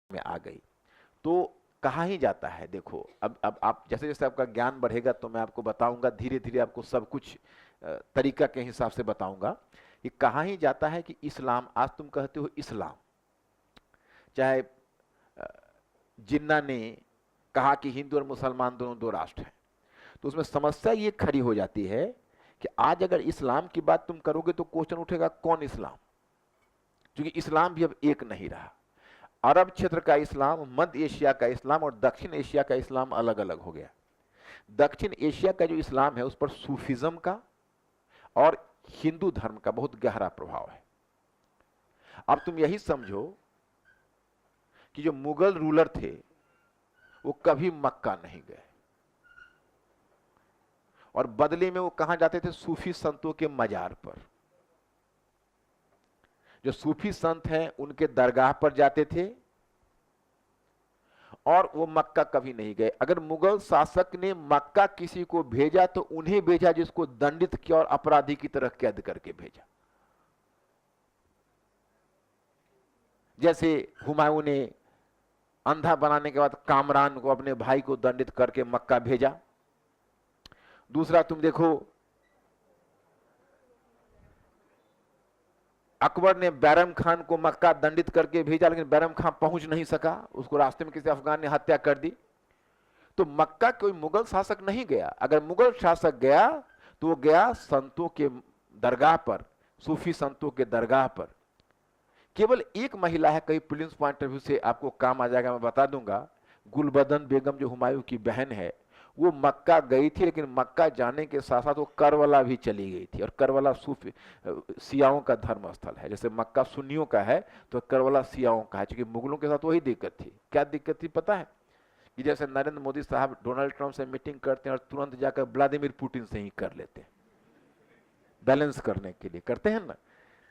में आ गई। तो कहा ही जाता है, देखो अब आप जैसे जैसे आपका ज्ञान बढ़ेगा तो मैं आपको बताऊंगा, धीरे धीरे आपको सब कुछ तरीका के हिसाब से बताऊंगा। कि कहा ही जाता है कि इस्लाम, आज तुम कहते हो इस्लाम, चाहे जिन्ना ने कहा कि हिंदू और मुसलमान दोनों दो राष्ट्र हैं, तो उसमें समस्या ये खड़ी हो जाती है कि आज अगर इस्लाम की बात तुम करोगे तो क्वेश्चन उठेगा कौन इस्लाम, क्योंकि इस्लाम भी अब एक नहीं रहा। अरब क्षेत्र का इस्लाम, मध्य एशिया का इस्लाम और दक्षिण एशिया का इस्लाम अलग अलग हो गया। दक्षिण एशिया का जो इस्लाम है उस पर सूफिज्म का और हिंदू धर्म का बहुत गहरा प्रभाव है। अब तुम यही समझो कि जो मुगल रूलर थे वो कभी मक्का नहीं गए, और बदले में वो कहां जाते थे? सूफी संतों के मजार पर। जो सूफी संत हैं उनके दरगाह पर जाते थे, और वो मक्का कभी नहीं गए। अगर मुगल शासक ने मक्का किसी को भेजा तो उन्हें भेजा जिसको दंडित किया और अपराधी की तरह कैद करके भेजा। जैसे हुमायूं ने अंधा बनाने के बाद कामरान को, अपने भाई को दंडित करके मक्का भेजा। दूसरा तुम देखो, अकबर ने बैरम खान को मक्का दंडित करके भेजा, लेकिन बैरम खान पहुंच नहीं सका, उसको रास्ते में किसी अफगान ने हत्या कर दी। तो मक्का कोई मुगल शासक नहीं गया। अगर मुगल शासक गया तो वो गया संतों के दरगाह पर, सूफी संतों के दरगाह पर। केवल एक महिला है, कई प्रिलिम्स पॉइंट ऑफ व्यू से आपको काम आ जाएगा, मैं बता दूंगा। गुलबदन बेगम जो हुमायूं की बहन है, वो मक्का गई थी, लेकिन मक्का जाने के साथ साथ वो करबला भी चली गई थी। और करबला सूफी सियाओं का धर्म स्थल है। जैसे मक्का सुन्नियों का है तो करबला सियाओं का है, क्योंकि मुगलों के साथ वही दिक्कत थी। क्या दिक्कत थी पता है? कि जैसे नरेंद्र मोदी साहब डोनाल्ड ट्रंप से मीटिंग करते हैं और तुरंत जाकर व्लादिमीर पुतिन से ही कर लेते हैं, बैलेंस करने के लिए करते हैं ना।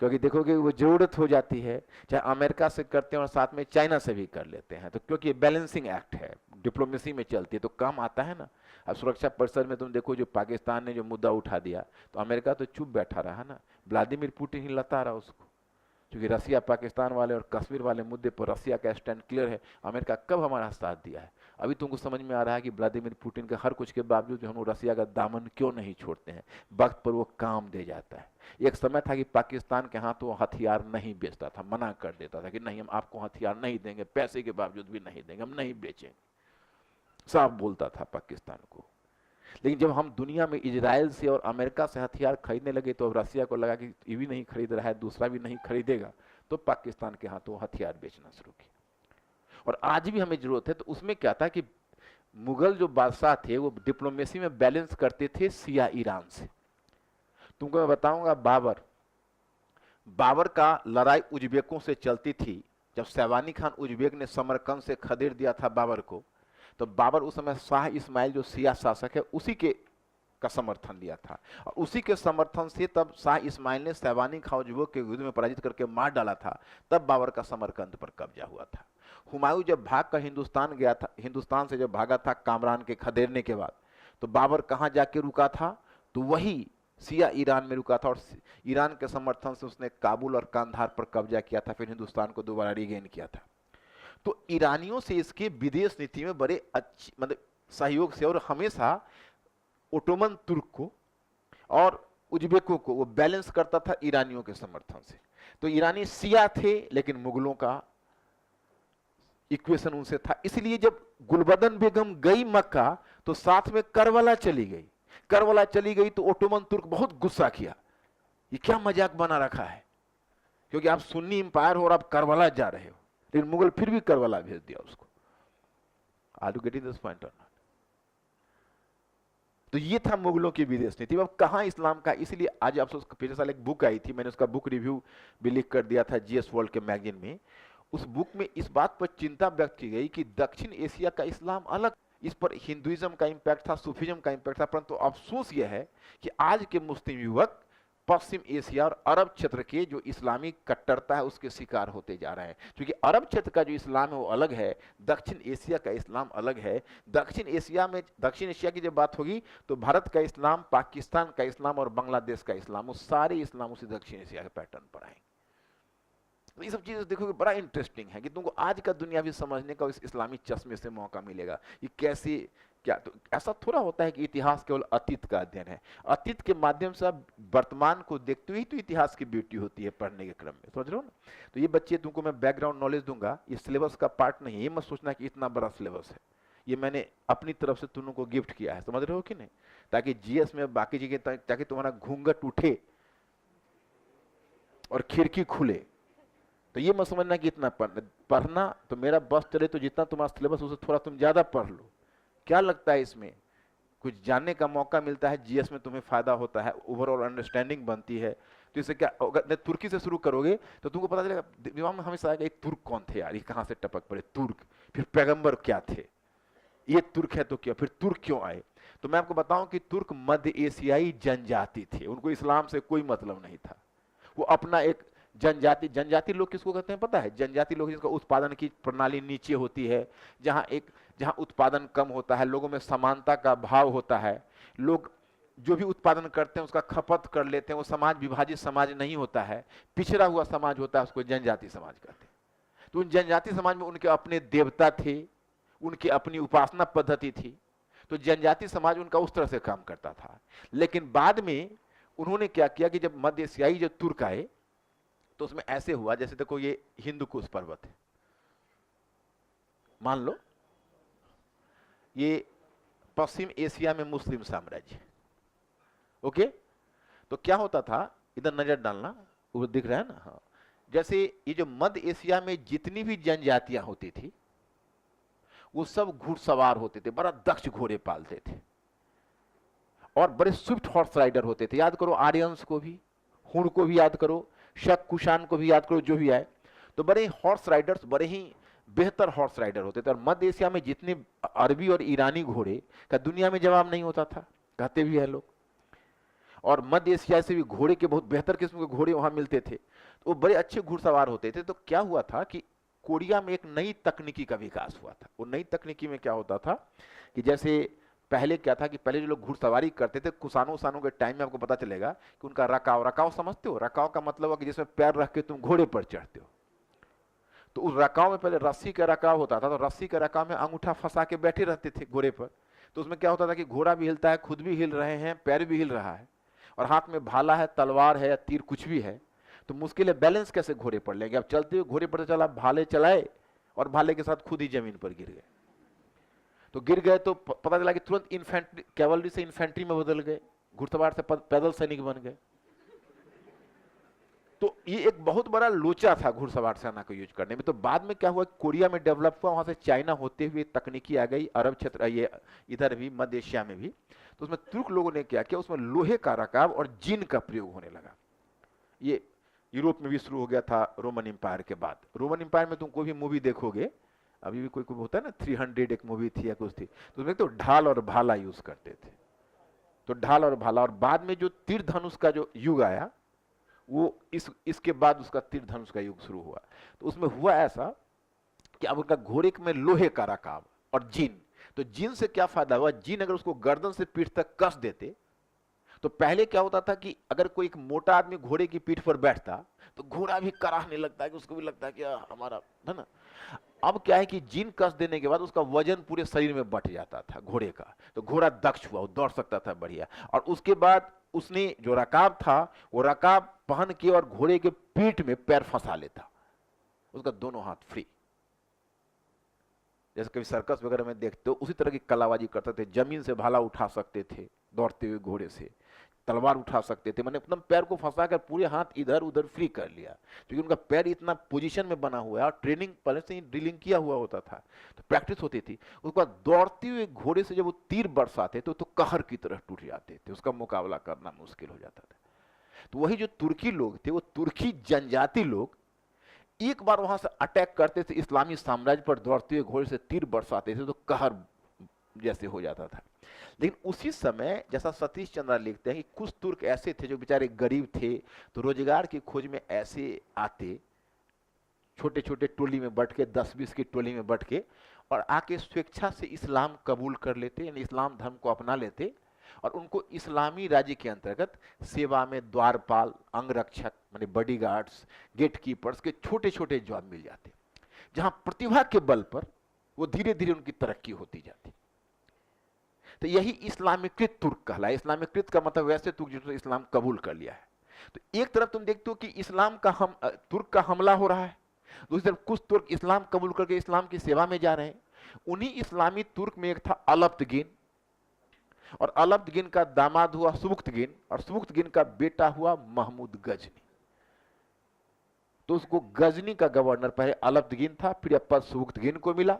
क्योंकि देखोगे वो जरूरत हो जाती है। चाहे अमेरिका से करते हैं और साथ में चाइना से भी कर लेते हैं, तो क्योंकि ये बैलेंसिंग एक्ट है, डिप्लोमेसी में चलती है, तो काम आता है ना। अब सुरक्षा परिषद में तुम देखो, जो पाकिस्तान ने जो मुद्दा उठा दिया तो अमेरिका तो चुप बैठा रहा ना, व्लादिमीर पुतिन ही लता रहा उसको। क्योंकि रसिया पाकिस्तान वाले और कश्मीर वाले मुद्दे पर रसिया का स्टैंड क्लियर है। अमेरिका कब हमारा साथ दिया है? अभी तुमको समझ में आ रहा है कि व्लादिमीर पुतिन का हर कुछ के बावजूद हम लोग रसिया का दामन क्यों नहीं छोड़ते हैं। वक्त पर वो काम दे जाता है। एक समय था कि पाकिस्तान के हाथ वो हथियार नहीं बेचता था, मना कर देता था कि नहीं हम आपको हथियार नहीं देंगे, पैसे के बावजूद भी नहीं देंगे, हम नहीं बेचेंगे, साफ बोलता था पाकिस्तान को। लेकिन जब हम दुनिया में इजराइल से और अमेरिका से हथियार खरीदने लगे तो अब रसिया को लगा कि ये भी नहीं खरीद रहा है, दूसरा भी नहीं खरीदेगा, तो पाकिस्तान के हाथों हथियार बेचना शुरू किया। और आज भी हमें जरूरत है। तो उसमें क्या था कि मुगल जो बादशाह थे वो डिप्लोमेसी में बैलेंस करते थे सिया ईरान से। तुमको मैं बताऊंगा, बाबर का लड़ाई उज्बेकों से चलती थी। जब सैवानी खान उज्बेक ने समरकंद से खदेड़ दिया था बाबर को, तो बाबर उस समय शाह इस्माइल जो सिया शासक है उसी के का समर्थन लिया था। और उसी के समर्थन से तब शाह इस्माइल ने सैवानी खान उज्बेक के युद्ध में पराजित करके मार डाला था। तब बाबर का समरकंद पर कब्जा हुआ था। हुमायूं जब भाग कर हिंदुस्तान गया था, हिंदुस्तान से जब भागा था कामरान के खदेड़ने के बाद, तो बाबर कहां जाके रुका था? तो वही सिया ईरान में रुका था। और ईरान के समर्थन से उसने काबुल और कांधार पर कब्जा किया था, फिर हिंदुस्तान को दोबारा रिगेन किया था। तो ईरानियों से इसके विदेश नीति में बड़े अच्छी मतलब सहयोग से, और हमेशा ओटोमन तुर्क को और उज्बेकों को वो बैलेंस करता था ईरानियों के समर्थन से। तो ईरानी सिया थे, लेकिन मुगलों का इक्वेशन उनसे था। इसलिए जब गुलबदन बेगम गई मक्का तो साथ में करबला चली गई। करबला चली गई तो ओटोमन तुर्क बहुत गुस्सा किया, ये क्या मजाक बना रखा है, क्योंकि आप सुन्नी इंपायर हो और आप करबला जा रहे हो। लेकिन मुगल फिर भी करबला भेज दिया उसको। Are you getting this point or not? तो ये था मुगलों की विदेश नीति। अब कहां इस्लाम का, इसलिए आज आपसे पिछले साल एक बुक आई थी, मैंने उसका बुक रिव्यू भी लिख कर दिया था जीएस वर्ल्ड के मैगजीन में। उस बुक में इस बात पर चिंता व्यक्त की गई कि दक्षिण एशिया का इस्लाम अलग, इस पर हिंदुइज्म का इंपैक्ट था, सूफीज्म का इंपैक्ट था। परंतु अफसोस यह है कि आज के मुस्लिम युवक पश्चिम एशिया और अरब क्षेत्र के जो इस्लामिक कट्टरता है उसके शिकार होते जा रहे हैं। क्योंकि अरब क्षेत्र का जो इस्लाम है वो अलग है, दक्षिण एशिया का इस्लाम अलग है। दक्षिण एशिया की जब बात होगी तो भारत का इस्लाम, पाकिस्तान का इस्लाम और बांग्लादेश का इस्लाम, वो सारे इस्लाम उसी दक्षिण एशिया के पैटर्न पर आएंगे। तो ये सब चीजें देखोगे बड़ा इंटरेस्टिंग है कि तुमको आज का दुनिया भी समझने का इस इस्लामी चश्मे से मौका मिलेगा। ये कैसे क्या, तो ऐसा थोड़ा होता है कि इतिहास केवल अतीत का अध्ययन है। अतीत के माध्यम से आप वर्तमान को देखते हुए ही तो इतिहास की ब्यूटी होती है पढ़ने के क्रम में, समझ रहे हो ना। तो ये बच्चे तुमको मैं बैकग्राउंड नॉलेज दूंगा, ये सिलेबस का पार्ट नहीं है, ये मत सोचना कि इतना बड़ा सिलेबस है, ये मैंने अपनी तरफ से तुम को गिफ्ट किया है, समझ रहे हो कि नहीं, ताकि जीएस में बाकी जगह ताकि तुम्हारा घूंघट उठे और खिड़की खुले। तो ये मत समझना कि इतना पढ़ना तो मेरा बस चले तो जितना तुम्हारा सिलेबस उससे थोड़ा तुम ज्यादा पढ़ लो। क्या लगता है इसमें कुछ जानने का मौका मिलता है, जीएस में तुम्हें फायदा होता है, ओवरऑल अंडरस्टैंडिंग बनती है। तो इससे क्या, अगर तुर्की से शुरू करोगे तो तुमको पता चलेगा, दिमाग में हमेशा आएगा एक तुर्क कौन थे यार, ये कहां से टपक पड़े तुर्क, फिर पैगंबर क्या थे, ये तुर्क है तो क्या, फिर तुर्क क्यों आए। तो मैं आपको बताऊं कि तुर्क मध्य एशियाई जनजाति थे, उनको इस्लाम से कोई मतलब नहीं था, वो अपना एक जनजाति लोग किसको कहते हैं पता है, जनजाति लोग जिसका उत्पादन की प्रणाली नीचे होती है, जहां उत्पादन कम होता है, लोगों में समानता का भाव होता है, लोग जो भी उत्पादन करते हैं उसका खपत कर लेते हैं, वो समाज विभाजित समाज नहीं होता है, पिछड़ा हुआ समाज होता है, उसको जनजाति समाज कहते हैं। तो उन जनजाति समाज में उनके अपने देवता थे, उनकी अपनी उपासना पद्धति थी, तो जनजाति समाज उनका उस तरह से काम करता था। लेकिन बाद में उन्होंने क्या किया कि जब मध्य एशियाई जो तुर्क आए तो उसमें ऐसे हुआ, जैसे देखो ये हिंदू कुश पर्वत है, मान लो ये पश्चिम एशिया में मुस्लिम साम्राज्य, ओके। तो क्या होता था, इधर नजर डालना, वो दिख रहा है ना, हाँ, जैसे ये जो मध्य एशिया में जितनी भी जनजातियां होती थी वो सब घुड़सवार होते थे, बड़ा दक्ष घोड़े पालते थे और बड़े स्विफ्ट हॉर्स राइडर होते थे। याद करो आर्यंस को भी, हुण को भी याद करो, शक कुशान को भी याद करो, जो भी आए, तो बड़े हॉर्स राइडर्स, बड़े ही बेहतर हॉर्स राइडर होते थे। और मध्य एशिया में जितने अरबी और ईरानी घोड़े का दुनिया में जवाब नहीं होता था, कहते भी है लोग। और मध्य एशिया से भी घोड़े के बहुत बेहतर किस्म के घोड़े वहां मिलते थे, तो वो बड़े अच्छे घुड़सवार होते थे। तो क्या हुआ था कि कोरिया में एक नई तकनीकी का विकास हुआ था। वो नई तकनीकी में क्या होता था कि जैसे पहले क्या था कि पहले जो लोग घुड़सवारी करते थे, कुसानों के टाइम में आपको पता चलेगा कि उनका रकाव समझते हो, रकाव का मतलब है कि जिसमें पैर रख के तुम घोड़े पर चढ़ते हो। तो उस रकाव में पहले रस्सी का रकाव होता था, तो रस्सी के रकाव में अंगूठा फंसा के बैठे रहते थे घोड़े पर। तो उसमें क्या होता था कि घोड़ा भी हिलता है, खुद भी हिल रहे हैं, पैर भी हिल रहा है, और हाथ में भाला है, तलवार है या तीर कुछ भी है। तो मुश्किल है, बैलेंस कैसे घोड़े पर लेंगे। अब चलते हुए घोड़े पर चला, भाले चलाए और भाले के साथ खुद ही जमीन पर गिर गए। तो गिर गए तो पता चला कि तुरंत इन्फेंट्री, कैवलरी से इन्फेंट्री में बदल गए, घुड़सवार से पैदल सैनिक बन गए। तो ये एक बहुत बड़ा लोचा था घुड़सवार सेना को यूज करने में। तो बाद में क्या हुआ, कोरिया में डेवलप हुआ, वहां से चाइना होते हुए तकनीकी आ गई, अरब क्षेत्र, ये इधर भी मध्य एशिया में भी। तो उसमें तुर्क लोगों ने क्या किया, उसमें लोहे का रकाब और जिन का प्रयोग होने लगा। ये यूरोप में भी शुरू हो गया था रोमन एम्पायर के बाद। रोमन एम्पायर में तुम कोई भी मूवी देखोगे, अभी भी कोई होता है ना 300 एक मूवी थी या कुछ थी, तो उसमें तो ढाल और भाला यूज करते थे। तो ढाल और भाला, और बाद में जो तीर धनुष का जो युग आया, वो इसके बाद उसका तीर धनुष का युग शुरू हुआ। तो उसमें हुआ ऐसा कि अब उनका घोड़े में लोहे का रकाब और जिन। तो जिन से क्या फायदा हुआ, जिन अगर उसको गर्दन से पीठ तक कस देते, तो पहले क्या होता था कि अगर कोई एक मोटा आदमी घोड़े की पीठ पर बैठता तो घोड़ा भी कराहने लगता है, कि उसको भी लगता है कि हमारा है ना। अब क्या है कि जिन कस देने के बाद उसका वजन पूरे शरीर में बट जाता था घोड़े का, तो घोड़ा दक्ष हुआ, वो दौड़ सकता था बढ़िया। और उसके बाद उसने जो रकाब था, वो रकाब पहन के और घोड़े के पीठ में पैर फंसा लेता, उसका दोनों हाथ फ्री। जैसे कभी सर्कस वगैरह में देखते हो, उसी तरह की कलाबाजी करते थे। जमीन से भाला उठा सकते थे दौड़ते हुए घोड़े से, तलवार उठा सकते थे, मैंने एकदम पैर को फंसा कर पूरे हाथ इधर उधर फ्री कर लिया, क्योंकि उनका पैर इतना पोजीशन में बना हुआ है और ट्रेनिंग पहले से ही ड्रिलिंग किया हुआ होता था, तो प्रैक्टिस होती थी। उसके बाद दौड़ते हुए घोड़े से जब वो तीर बरसाते तो कहर की तरह टूट जाते थे, उसका मुकाबला करना मुश्किल हो जाता था। तो वही जो तुर्की लोग थे, वो तुर्की जनजाति लोग एक बार वहां से अटैक करते थे इस्लामी साम्राज्य पर, दौड़ते हुए घोड़े से तीर बरसाते थे तो कहर जैसे हो जाता था। लेकिन उसी समय, जैसा सतीश चंद्र लिखते हैं कि कुछ तुर्क ऐसे थे जो बेचारे गरीब थे, तो रोजगार की खोज में ऐसे आते, छोटे छोटे टोली में बट के, 10-20 की टोली में बट के, और आके स्वेच्छा से इस्लाम कबूल कर लेते, यानी इस्लाम धर्म को अपना लेते। और उनको इस्लामी राज्य के अंतर्गत सेवा में द्वारपाल, अंगरक्षक माने बॉडीगार्ड्स, गेट कीपर्स के छोटे छोटे जॉब मिल जाते, जहां प्रतिभा के बल पर वो धीरे धीरे उनकी तरक्की होती जाती। तो यही इस्लामीकृत तुर्क कहलाए। इस्लामीकृत का मतलब वैसे तुर्क जिन्होंने इस्लाम कबूल कर लिया है। तो एक तरफ तुम देखते हो कि इस्लाम का तुर्क का हमला हो रहा है, दूसरी तरफ कुछ तुर्क इस्लाम कबूल करके इस्लाम की सेवा में जा रहे हैं। उन्हीं इस्लामी तुर्क में एक था अलब्तगिन, और अलब्तगिन का दामाद हुआ सुबुक्तगिन, और सुबुक्तगिन का बेटा हुआ महमूद गजनी। तो उसको गजनी का गवर्नर पहले अलब्तगिन था, फिर पद सुबुक्तगिन को मिला,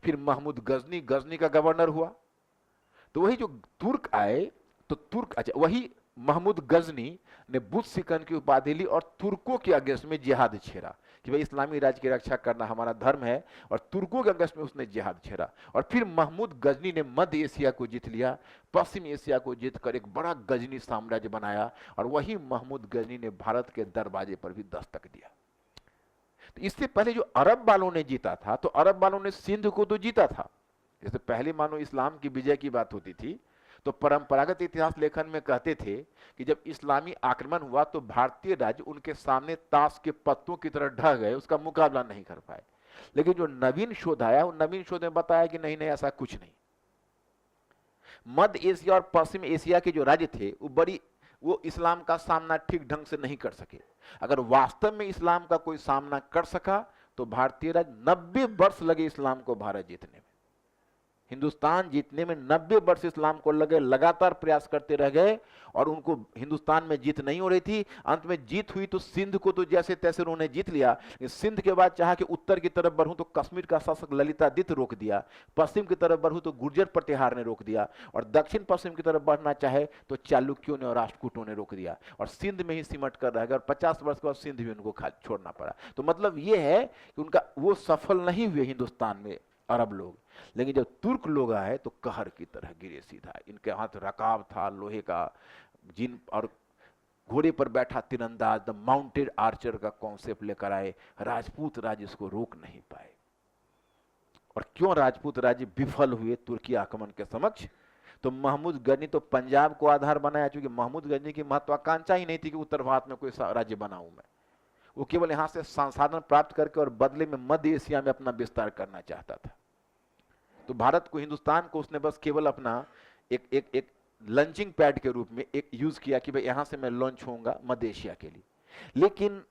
फिर महमूद गजनी गजनी का गवर्नर हुआ। तो वही जो तुर्क आए, तो तुर्क अच्छा वही महमूद गजनी ने बुत सिकन की उपाधि ली और तुर्कों के अगेंस्ट में जिहाद छेड़ा कि भाई इस्लामी राज्य की रक्षा करना हमारा धर्म है, और तुर्कों के अगेंस्ट में उसने जिहाद छेड़ा। और फिर महमूद गजनी ने मध्य एशिया को जीत लिया, पश्चिम एशिया को जीतकर एक बड़ा गजनी साम्राज्य बनाया, और वही महमूद गजनी ने भारत के दरवाजे पर भी दस्तक दिया। तो इससे पहले जो अरब वालों ने जीता था, तो अरब वालों ने सिंध को तो जीता था। जैसे पहले मानो इस्लाम की विजय की बात होती थी, तो परंपरागत इतिहास लेखन में कहते थे कि जब इस्लामी आक्रमण हुआ तो भारतीय राज्य उनके सामने ताश के पत्तों की तरह ढह गए, उसका मुकाबला नहीं कर पाए। लेकिन जो नवीन शोध आया, उन नवीन शोध में बताया कि नहीं नहीं, ऐसा कुछ नहीं। मध्य एशिया और पश्चिम एशिया के जो राज्य थे वो इस्लाम का सामना ठीक ढंग से नहीं कर सके। अगर वास्तव में इस्लाम का कोई सामना कर सका तो भारतीय राज्य 90 वर्ष लगे इस्लाम को भारत जीतने में। हिंदुस्तान जीतने में 90 वर्ष इस्लाम को लगे, लगातार प्रयास करते रह गए, और उनको हिंदुस्तान में जीत नहीं हो रही थी। अंत में जीत हुई तो सिंध को तो जैसे तैसे उन्होंने जीत लिया। सिंध के बाद चाहा कि उत्तर की तरफ बढ़ूं तो कश्मीर का शासक ललितादित्य रोक दिया, पश्चिम की तरफ बढ़ूं तो गुर्जर प्रतिहार ने रोक दिया, और दक्षिण पश्चिम की तरफ बढ़ना चाहे तो चालुक्यों ने और राष्ट्रकूटों ने रोक दिया, और सिंध में ही सिमट कर रह गए। और 50 वर्ष के बाद सिंध भी उनको छोड़ना पड़ा। तो मतलब यह है कि उनका वो सफल नहीं हुए हिंदुस्तान में अरब लोग। लेकिन जब तुर्क लोग आए तो कहर की तरह गिरे सीधा। इनके हाथ रकाब था लोहे का, जिन और घोड़े पर बैठा तीरंदाज, द माउंटेड आर्चर का कॉन्सेप्ट लेकर आए। राजपूत राज्य इसको रोक नहीं पाए। और क्यों राजपूत राज्य विफल हुए तुर्की आक्रमण के समक्ष? तो महमूद गजनी तो पंजाब को आधार बनाया, क्योंकि महमूद गजनी की महत्वाकांक्षा ही नहीं थी कि उत्तर भारत में कोई राज्य बनाऊं मैं। वो केवल यहां से संसाधन प्राप्त करके और बदले में मध्य एशिया में अपना विस्तार करना चाहता था। तो भारत को, हिंदुस्तान को उसने बस केवल अपना एक लॉन्चिंग पैड के रूप में एक यूज किया कि भाई यहां से मैं लॉन्च होऊंगा मध्य एशिया के लिए। लेकिन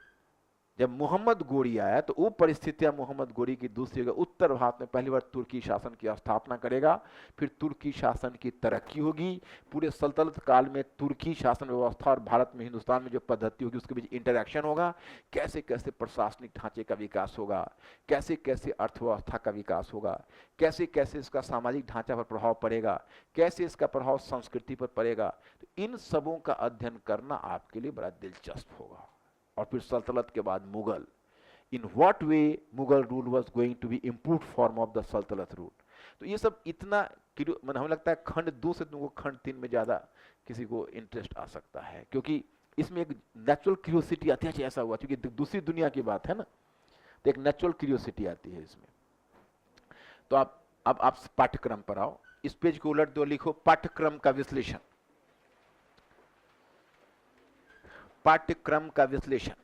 जब मोहम्मद गोरी आया तो वो परिस्थितियां मोहम्मद गोरी की दूसरी जगह उत्तर भारत में पहली बार तुर्की शासन की स्थापना करेगा। फिर तुर्की शासन की तरक्की होगी। पूरे सल्तनत काल में तुर्की शासन व्यवस्था और भारत में, हिंदुस्तान में जो पद्धति होगी उसके बीच इंटरेक्शन होगा। कैसे कैसे प्रशासनिक ढांचे का विकास होगा, कैसे कैसे अर्थव्यवस्था का विकास होगा, कैसे कैसे इसका सामाजिक ढांचा पर प्रभाव पड़ेगा, कैसे इसका प्रभाव संस्कृति पर पड़ेगा। तो इन सबों का अध्ययन करना आपके लिए बड़ा दिलचस्प होगा। और फिर सल्तनत के बाद Mughal, in what way Mughal rule was going to be improve form of the सल्तनत रूल। तो ये सब इतना हमें लगता है खंड 2 से तुमको खंड 3 में ज्यादा किसी को इंटरेस्ट आ सकता है, क्योंकि इसमें एक नेचुरल क्यूरियोसिटी आती है। ऐसा हुआ क्योंकि दूसरी दुनिया की बात है ना, तो एक नेचुरल क्यूरियोसिटी आती है इसमें। तो अब आप पाठ्यक्रम पर आओ। इस पेज को उलट दो, लिखो पाठ्यक्रम का विश्लेषण। पाठ्यक्रम का विश्लेषण।